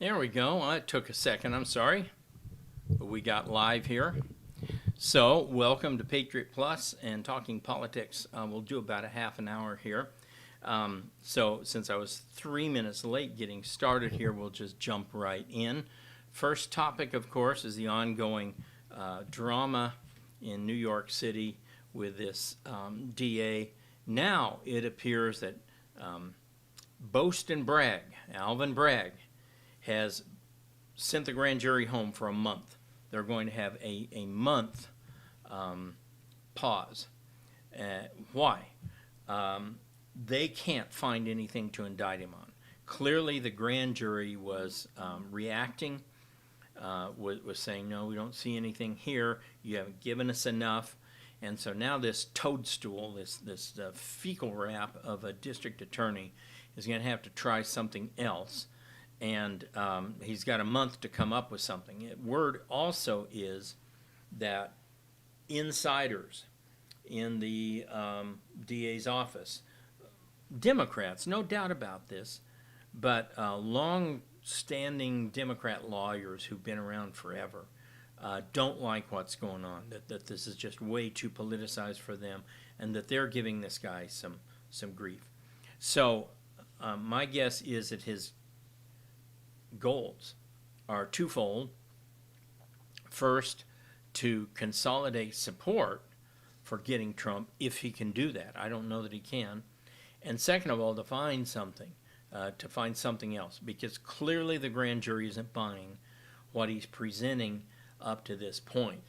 There we go. Well, it took a second. I'm sorry. But we got live here. So, welcome to Patriot Plus and Talking Politics. We'll do about a half an hour here. So, since I was 3 minutes late getting started here, we'll just jump right in. First topic, of course, is the ongoing drama in New York City with this DA. Now, it appears that Boast and Bragg, Alvin Bragg, has sent the grand jury home for a month. They're going to have a month pause. Why? They can't find anything to indict him on. Clearly, the grand jury was reacting, was saying, no, we don't see anything here. You haven't given us enough. And so now this toadstool, this fecal wrap of a district attorney is going to have to try something else. And he's got a month to come up with something. Word also is that insiders in the DA's office, Democrats, no doubt about this, but long-standing Democrat lawyers who've been around forever don't like what's going on, that this is just way too politicized for them, and that they're giving this guy some grief. So my guess is that his goals are twofold. First, to consolidate support for getting Trump, if he can do that. I don't know that he can. And second of all, to find something else, because clearly the grand jury isn't buying what he's presenting up to this point.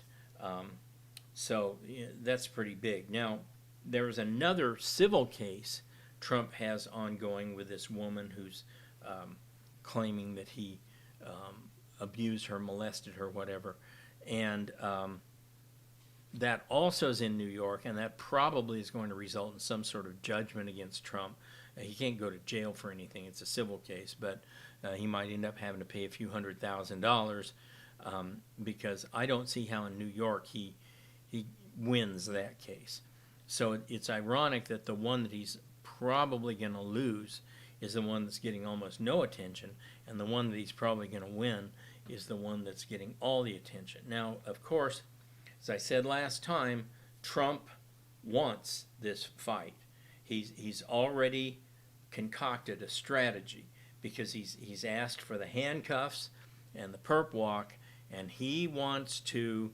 So that's pretty big. Now, there is another civil case Trump has ongoing with this woman who's claiming that he abused her, molested her, whatever. And that also is in New York, and that probably is going to result in some sort of judgment against Trump. He can't go to jail for anything. It's a civil case, but he might end up having to pay a few $100,000 because I don't see how in New York he wins that case. So it's ironic that the one that he's probably going to lose is the one that's getting almost no attention, and the one that he's probably going to win is the one that's getting all the attention. Now, of course, as I said last time, Trump wants this fight. He's already concocted a strategy because he's asked for the handcuffs and the perp walk, and he wants to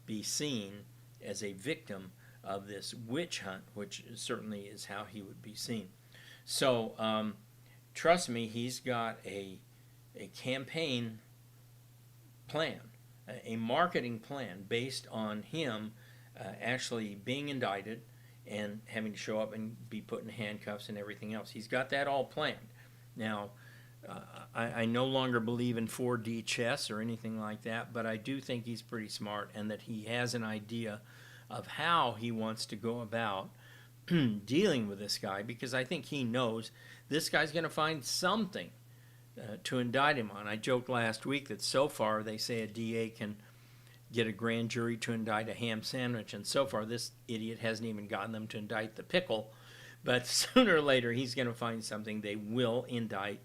be seen as a victim of this witch hunt, which certainly is how he would be seen. So trust me, he's got a campaign plan, a marketing plan based on him actually being indicted and having to show up and be put in handcuffs and everything else. He's got that all planned. Now, I no longer believe in 4D chess or anything like that, but I do think he's pretty smart and that he has an idea of how he wants to go about dealing with this guy, because I think he knows this guy's going to find something to indict him on. I joked last week that so far they say a DA can get a grand jury to indict a ham sandwich, and so far this idiot hasn't even gotten them to indict the pickle. But sooner or later he's going to find something they will indict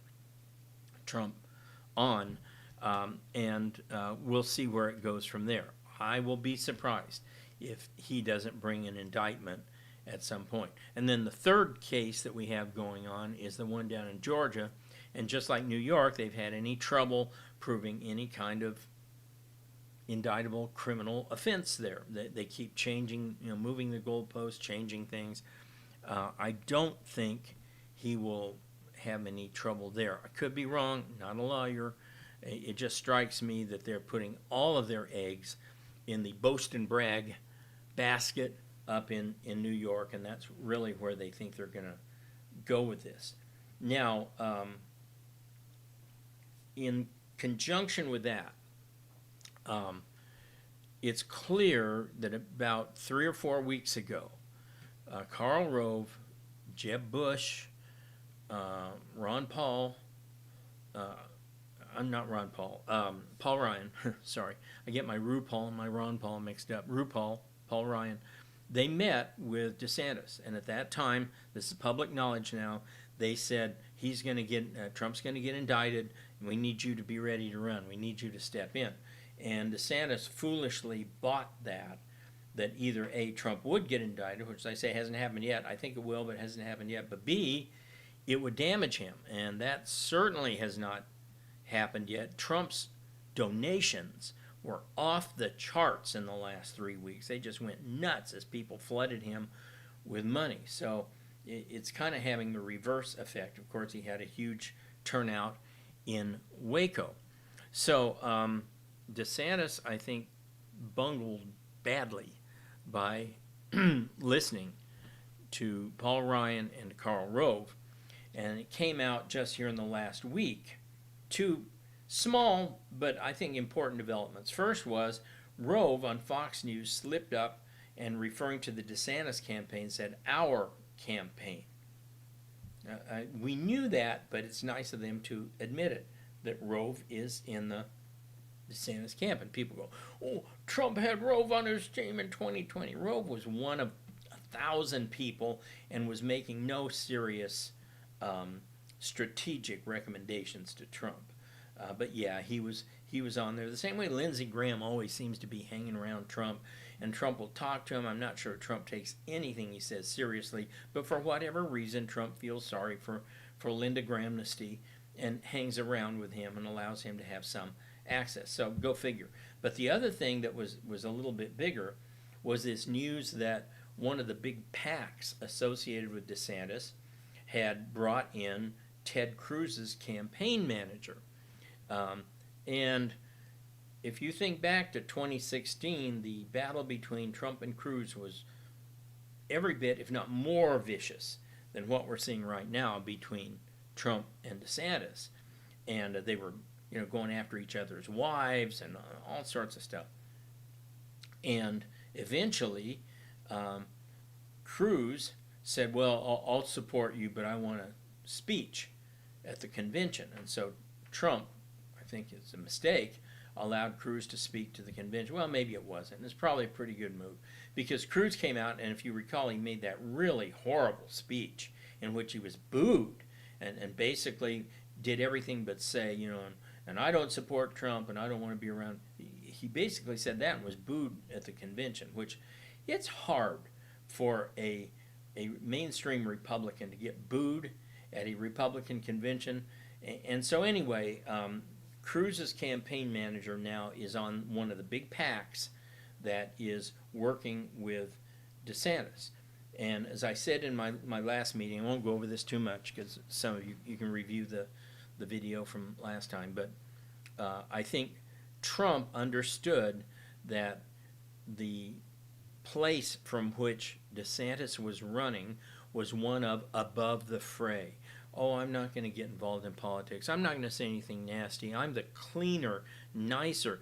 Trump on, and we'll see where it goes from there. I will be surprised if he doesn't bring an indictment at some point. And then the third case that we have going on is the one down in Georgia, and just like New York, they've had any trouble proving any kind of indictable criminal offense there. They keep changing, moving the goalposts, changing things. I don't think he will have any trouble there. I could be wrong, not a lawyer. It just strikes me that they're putting all of their eggs in the boast and brag basket up in New York, and that's really where they think they're going to go with this. Now, in conjunction with that, it's clear that about 3 or 4 weeks ago, Karl Rove, Jeb Bush, Ron Paul, not Ron Paul, Paul Ryan, sorry, I get my RuPaul and my Ron Paul mixed up, Paul Ryan, they met with DeSantis, and at that time, this is public knowledge now, they said, Trump's going to get indicted, and we need you to be ready to run. We need you to step in. And DeSantis foolishly bought that either A, Trump would get indicted, which I say hasn't happened yet. I think it will, but it hasn't happened yet. But B, it would damage him, and that certainly has not happened yet. Trump's donations were off the charts in the last 3 weeks. They just went nuts as people flooded him with money. So it's kind of having the reverse effect. Of course, he had a huge turnout in Waco. So DeSantis, I think, bungled badly by listening to Paul Ryan and Karl Rove. And it came out just here in the last week. Two small, but I think important developments. First was Rove on Fox News slipped up and, referring to the DeSantis campaign, said, "our campaign." We knew that, but it's nice of them to admit it, that Rove is in the DeSantis camp. And people go, "Oh, Trump had Rove on his team in 2020. Rove was one of 1,000 people and was making no serious strategic recommendations to Trump. But yeah, he was on there. The same way Lindsey Graham always seems to be hanging around Trump, and Trump will talk to him. I'm not sure Trump takes anything he says seriously, but for whatever reason, Trump feels sorry for Linda Grahamnesty and hangs around with him and allows him to have some access. So go figure. But the other thing that was a little bit bigger was this news that one of the big PACs associated with DeSantis had brought in Ted Cruz's campaign manager. And if you think back to 2016, the battle between Trump and Cruz was every bit, if not more, vicious than what we're seeing right now between Trump and DeSantis. And they were, going after each other's wives and all sorts of stuff. And eventually, Cruz said, "Well, I'll support you, but I want a speech at the convention." And so Trump, I think it's a mistake, allowed Cruz to speak to the convention. Well, maybe it wasn't. It's probably a pretty good move, because Cruz came out, and if you recall, he made that really horrible speech in which he was booed and basically did everything but say, and I don't support Trump and I don't want to be around. He basically said that and was booed at the convention, which it's hard for a mainstream Republican to get booed at a Republican convention. And so anyway, Cruz's campaign manager now is on one of the big PACs that is working with DeSantis. And as I said in my last meeting, I won't go over this too much because some of you can review the video from last time, but I think Trump understood that the place from which DeSantis was running was one of above the fray. Oh, I'm not going to get involved in politics. I'm not going to say anything nasty. I'm the cleaner, nicer,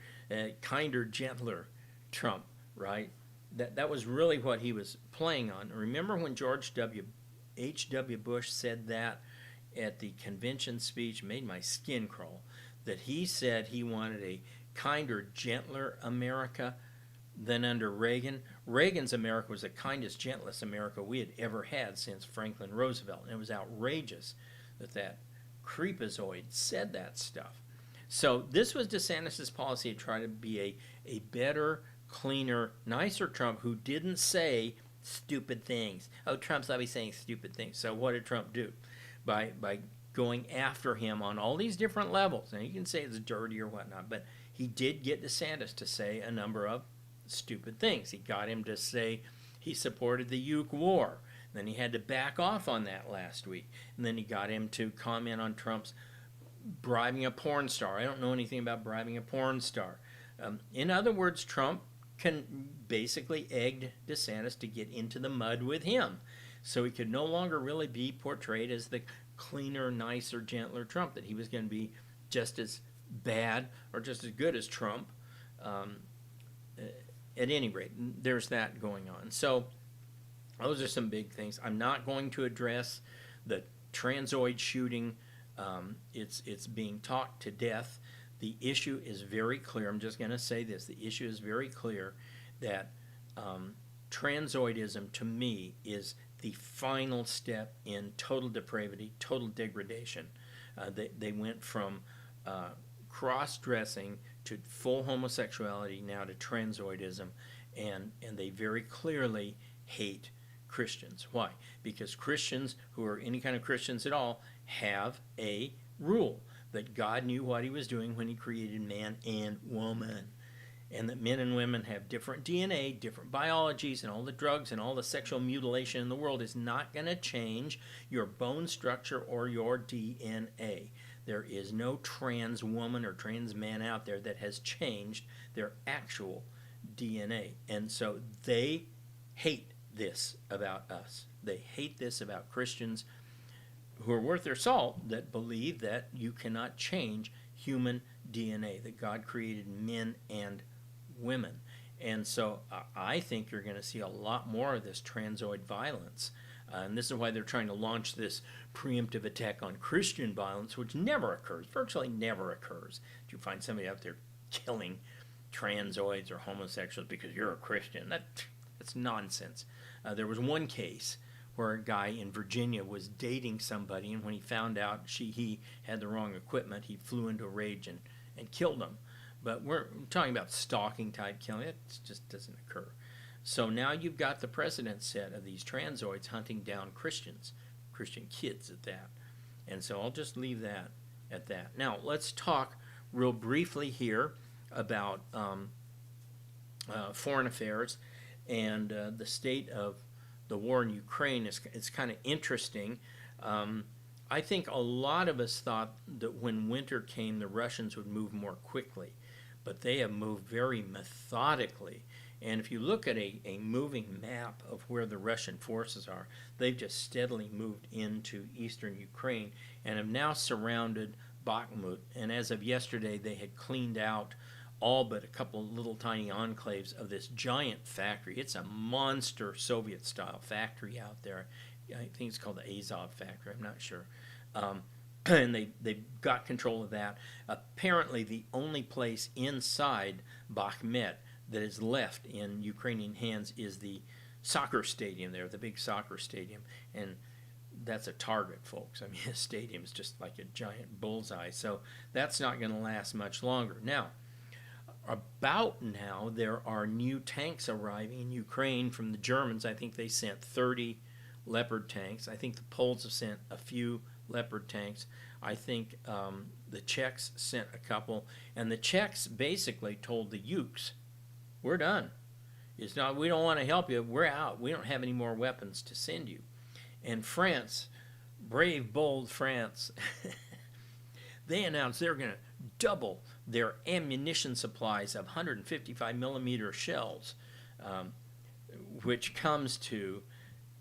kinder, gentler Trump, right? That was really what he was playing on. Remember when George H.W. Bush said that at the convention speech? Made my skin crawl. That he said he wanted a kinder, gentler America than under Reagan. Reagan's America was the kindest, gentlest America we had ever had since Franklin Roosevelt. And it was outrageous that creepazoid said that stuff. So this was DeSantis' policy to try to be a better, cleaner, nicer Trump who didn't say stupid things. Oh, Trump's always saying stupid things. So what did Trump do? By going after him on all these different levels. And you can say it's dirty or whatnot, but he did get DeSantis to say a number of stupid things. He got him to say he supported the Ukes war. Then he had to back off on that last week. And then he got him to comment on Trump's bribing a porn star. I don't know anything about bribing a porn star. In other words, Trump basically egged DeSantis to get into the mud with him. So he could no longer really be portrayed as the cleaner, nicer, gentler Trump, that he was going to be just as bad or just as good as Trump. At any rate, there's that going on. So those are some big things. I'm not going to address the Transoid shooting. It's being talked to death. The issue is very clear. I'm just going to say this. The issue is very clear that Transoidism, to me, is the final step in total depravity, total degradation. They went from cross-dressing to full homosexuality, now to transoidism, and they very clearly hate Christians. Why? Because Christians, who are any kind of Christians at all, have a rule that God knew what he was doing when he created man and woman, and that men and women have different DNA, different biologies, and all the drugs and all the sexual mutilation in the world is not going to change your bone structure or your DNA. There is no trans woman or trans man out there that has changed their actual DNA. And so they hate this about us. They hate this about Christians who are worth their salt, that believe that you cannot change human DNA, that God created men and women. And so I think you're going to see a lot more of this transoid violence. And this is why they're trying to launch this preemptive attack on Christian violence, which never occurs, virtually never occurs. If you find somebody out there killing transoids or homosexuals because you're a Christian, that's nonsense. There was one case where a guy in Virginia was dating somebody, and when he found out he had the wrong equipment, he flew into a rage and killed him. But we're talking about stalking type killing. It just doesn't occur. So now you've got the precedent set of these transoids hunting down Christians, Christian kids at that. And so I'll just leave that at that. Now let's talk real briefly here about foreign affairs and the state of the war in Ukraine. It's kind of interesting. I think a lot of us thought that when winter came, the Russians would move more quickly, but they have moved very methodically. And if you look at a moving map of where the Russian forces are, they've just steadily moved into eastern Ukraine and have now surrounded Bakhmut. And as of yesterday, they had cleaned out all but a couple of little tiny enclaves of this giant factory. It's a monster Soviet-style factory out there. I think it's called the Azov factory. I'm not sure. And they've got control of that. Apparently, the only place inside Bakhmut that is left in Ukrainian hands is the soccer stadium there, the big soccer stadium. And that's a target, folks. I mean, a stadium is just like a giant bullseye. So that's not going to last much longer. Now, about now, there are new tanks arriving in Ukraine from the Germans. I think they sent 30 Leopard tanks. I think the Poles have sent a few Leopard tanks. I think the Czechs sent a couple. And the Czechs basically told the Ukes, we're done. It's not, we don't want to help you. We're out. We don't have any more weapons to send you. And France, brave, bold France, they announced they're going to double their ammunition supplies of 155 millimeter shells, which comes to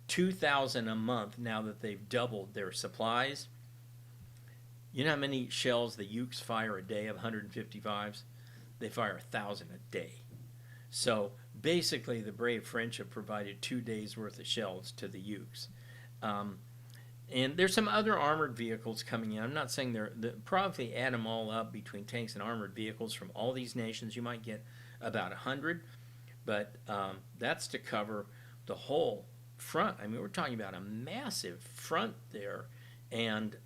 2,000 a month now that they've doubled their supplies. You know how many shells the Ukes fire a day of 155s? They fire 1,000 a day. So basically the brave French have provided 2 days worth of shells to the Ukes. And there's some other armored vehicles coming in. I'm not saying probably add them all up between tanks and armored vehicles from all these nations. You might get about 100, but that's to cover the whole front. I mean, we're talking about a massive front there, and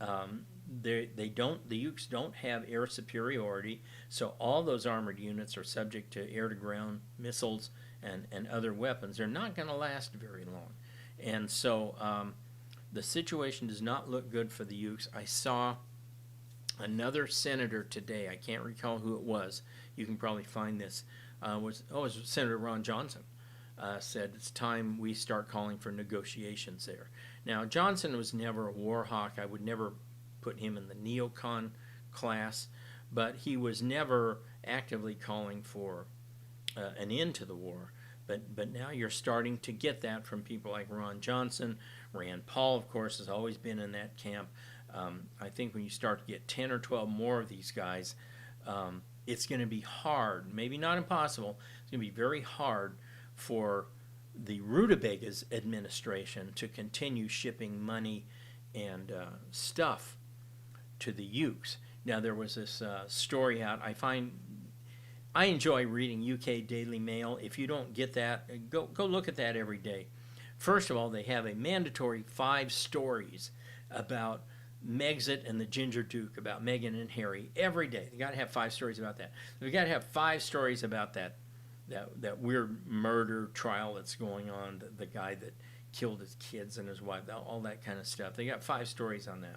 the Ukes don't have air superiority, so all those armored units are subject to air-to-ground missiles and other weapons. They're not going to last very long, and so the situation does not look good for the Ukes. I saw another senator today. I can't recall who it was. You can probably find this. It was Senator Ron Johnson. Said it's time we start calling for negotiations there. Now, Johnson was never a war hawk. I would never put him in the neocon class, but he was never actively calling for an end to the war. But now you're starting to get that from people like Ron Johnson. Rand Paul, of course, has always been in that camp. I think when you start to get 10 or 12 more of these guys, it's going to be hard, maybe not impossible, it's going to be very hard for the Rutabaga's administration to continue shipping money and stuff to the Ukes. Now, there was this story out. I enjoy reading UK Daily Mail. If you don't get that, go look at that every day. First of all, they have a mandatory 5 stories about Megxit and the Ginger Duke, about Meghan and Harry every day. They got to have 5 stories about that. They got to have 5 stories about that weird murder trial that's going on, the guy that killed his kids and his wife, all that kind of stuff. They got 5 stories on that.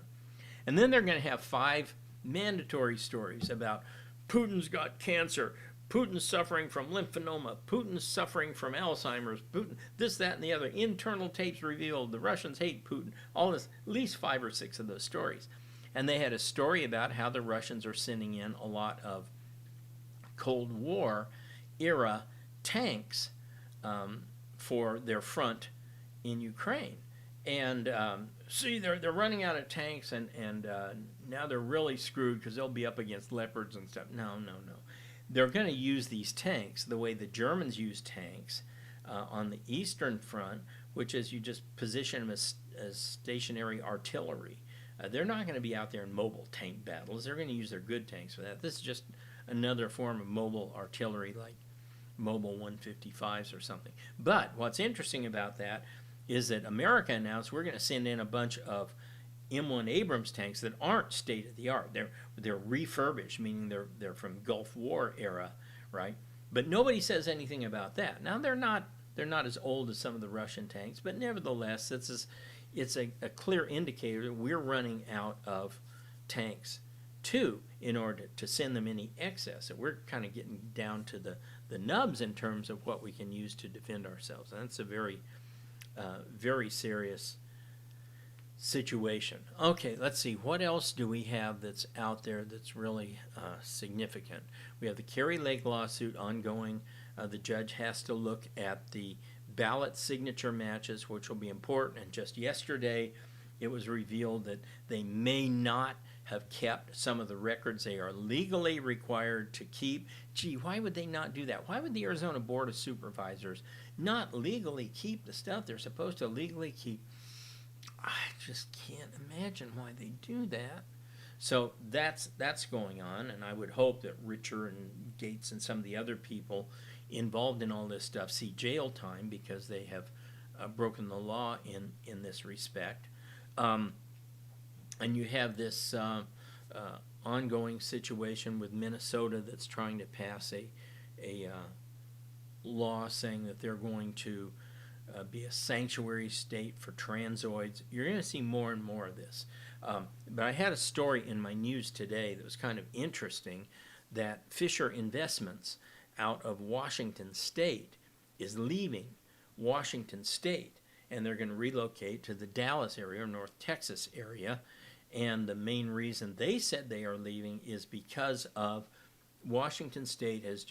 And then they're going to have 5 mandatory stories about Putin's got cancer, Putin's suffering from lymphoma, Putin's suffering from Alzheimer's, Putin, this, that, and the other. Internal tapes revealed, the Russians hate Putin, all this, at least 5 or 6 of those stories. And they had a story about how the Russians are sending in a lot of Cold War era tanks for their front in Ukraine. And see, they're running out of tanks, and now they're really screwed because they'll be up against leopards and stuff. No. They're going to use these tanks the way the Germans use tanks on the Eastern Front, which is you just position them as stationary artillery. They're not going to be out there in mobile tank battles. They're going to use their good tanks for that. This is just another form of mobile artillery, like mobile 155s or something. But what's interesting about that is that America announced we're going to send in a bunch of M1 Abrams tanks that aren't state-of-the-art. They're refurbished, meaning they're from Gulf War era, right? But nobody says anything about that. Now they're not as old as some of the Russian tanks, but nevertheless, it's a clear indicator that we're running out of tanks too in order to send them any excess. So we're kind of getting down to the nubs in terms of what we can use to defend ourselves. And that's a very serious situation. Okay, let's see. What else do we have that's out there that's really significant? We have the Kerry Lake lawsuit ongoing. The judge has to look at the ballot signature matches, which will be important. And just yesterday, it was revealed that they may not have kept some of the records they are legally required to keep. Gee, why would they not do that? Why would the Arizona Board of Supervisors not legally keep the stuff they're supposed to legally keep? I just can't imagine why they do that. So that's going on, and I would hope that Richer and Gates and some of the other people involved in all this stuff see jail time because they have broken the law in this respect. And you have this ongoing situation with Minnesota that's trying to pass a law saying that they're going to be a sanctuary state for transoids. You're going to see more and more of this. But I had a story in my news today that was kind of interesting, that Fisher Investments out of Washington State is leaving Washington State, and they're going to relocate to the Dallas area or North Texas area. And the main reason they said they are leaving is because of Washington State has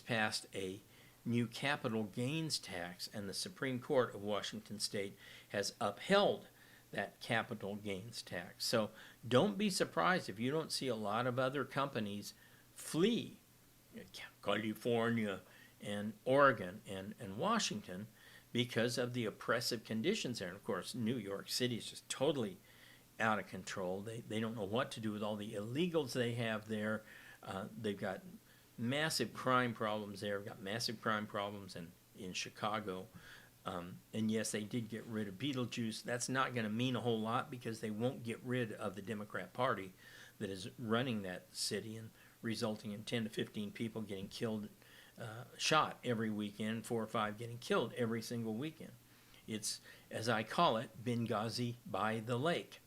passed a new capital gains tax, and the Supreme Court of Washington State has upheld that capital gains tax. So don't be surprised if you don't see a lot of other companies flee California and Oregon and Washington because of the oppressive conditions there. And of course, New York City is just totally out of control. They don't know what to do with all the illegals they have there. They've got massive crime problems there. We've got massive crime problems in Chicago. And yes, they did get rid of Beetlejuice. That's not going to mean a whole lot because they won't get rid of the Democrat Party that is running that city and resulting in 10 to 15 people getting killed, shot every weekend, 4 or 5 getting killed every single weekend. It's, as I call it, Benghazi by the lake.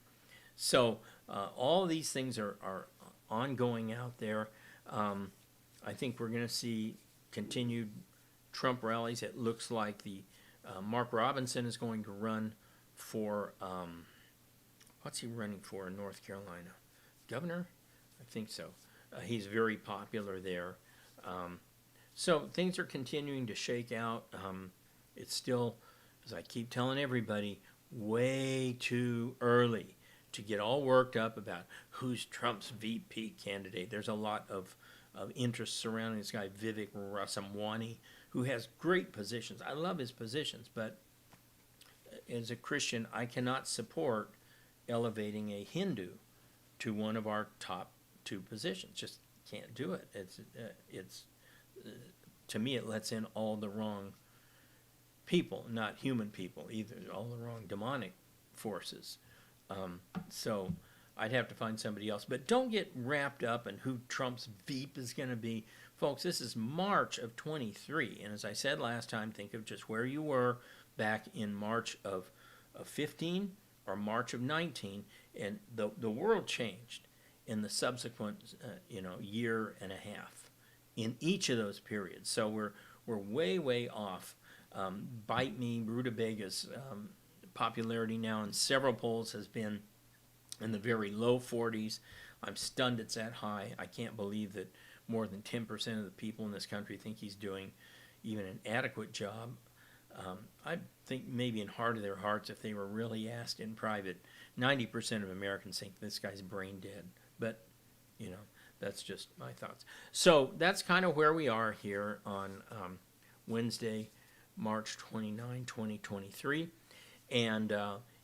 So all these things are ongoing out there. I think we're going to see continued Trump rallies. It looks like the Mark Robinson is going to run for, what's he running for in North Carolina? Governor? I think so. He's very popular there. So things are continuing to shake out. It's still, as I keep telling everybody, way too early to get all worked up about who's Trump's VP candidate. There's a lot of interest surrounding this guy, Vivek Ramaswamy, who has great positions. I love his positions, but as a Christian, I cannot support elevating a Hindu to one of our top 2 positions. Just can't do it. It's to me, it lets in all the wrong people, not human people either. They're all the wrong demonic forces. So I'd have to find somebody else. But don't get wrapped up in who Trump's Veep is going to be. Folks, this is March of 23. And as I said last time, think of just where you were back in March of 15 or March of 19. And the world changed in the subsequent year and a half in each of those periods. So we're way off. Bite me, rutabaga's popularity now in several polls has been in the very low 40s. I'm stunned it's that high. I can't believe that more than 10% of the people in this country think he's doing even an adequate job. I think maybe in heart of their hearts, if they were really asked in private, 90% of Americans think this guy's brain dead. But, that's just my thoughts. So that's kind of where we are here on Wednesday, March 29, 2023. And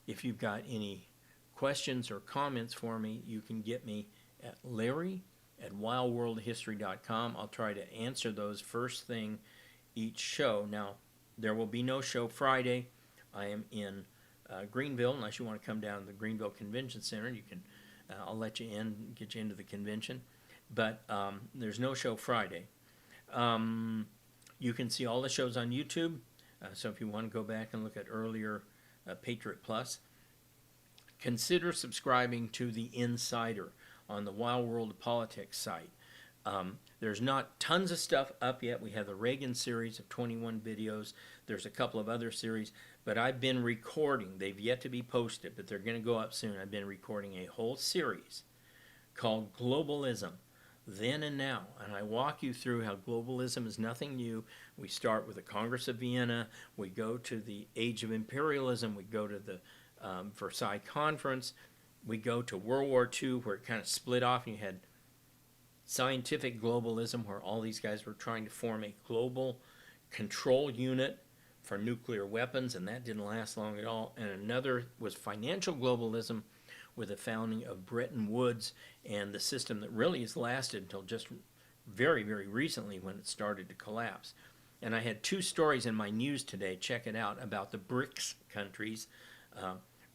if you've got any questions or comments for me, you can get me at larry@wildworldhistory.com. I'll try to answer those first thing each show. Now, there will be no show Friday. I am in Greenville, unless you want to come down to the Greenville Convention Center. You can, I'll let you in, get you into the convention. But there's no show Friday. You can see all the shows on YouTube. So if you want to go back and look at earlier Patriot Plus, consider subscribing to The Insider on the Wild World of Politics site. There's not tons of stuff up yet. We have the Reagan series of 21 videos. There's a couple of other series, but I've been recording. They've yet to be posted, but they're going to go up soon. I've been recording a whole series called Globalism, Then and Now, and I walk you through how globalism is nothing new. We start with the Congress of Vienna, we go to the Age of Imperialism, we go to the Versailles Conference, we go to World War II, where it kind of split off, and you had scientific globalism, where all these guys were trying to form a global control unit for nuclear weapons, and that didn't last long at all. And another was financial globalism, with the founding of Bretton Woods and the system that really has lasted until just very recently, when it started to collapse. And I had two stories in my news today, check it out, about the BRICS countries,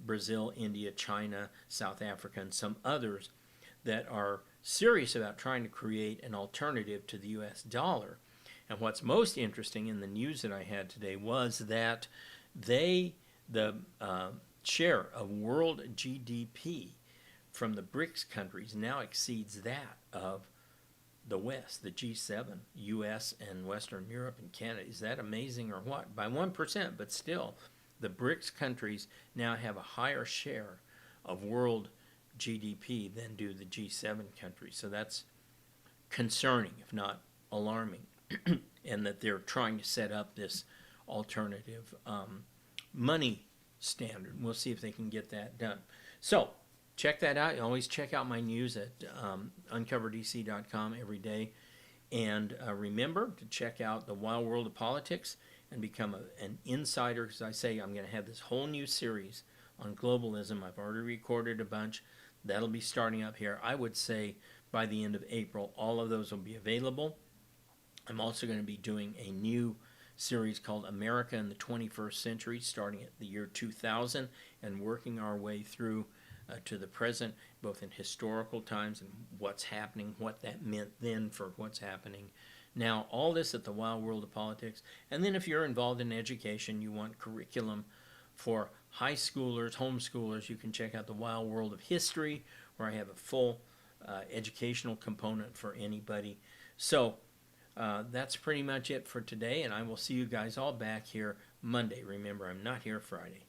Brazil, India, China, South Africa, and some others that are serious about trying to create an alternative to the US dollar. And what's most interesting in the news that I had today was that the share of world GDP from the BRICS countries now exceeds that of the West, the G7, US and Western Europe and Canada. Is that amazing or what? By 1%, but still, the BRICS countries now have a higher share of world GDP than do the G7 countries. So that's concerning, if not alarming, and that they're trying to set up this alternative money standard. We'll see if they can get that done. So check that out. You always check out my news at uncoverdc.com every day. And remember to check out the Wild World of Politics and become an insider, because I say I'm going to have this whole new series on globalism. I've already recorded a bunch. That'll be starting up here. I would say by the end of April, all of those will be available. I'm also going to be doing a new series called America in the 21st Century, starting at the year 2000 and working our way through to the present, both in historical times and what's happening, what that meant then for what's happening now. All this at the Wild World of Politics. And then if you're involved in education, you want curriculum for high schoolers, homeschoolers, you can check out the Wild World of History, where I have a full educational component for anybody. So that's pretty much it for today, and I will see you guys all back here Monday. Remember, I'm not here Friday.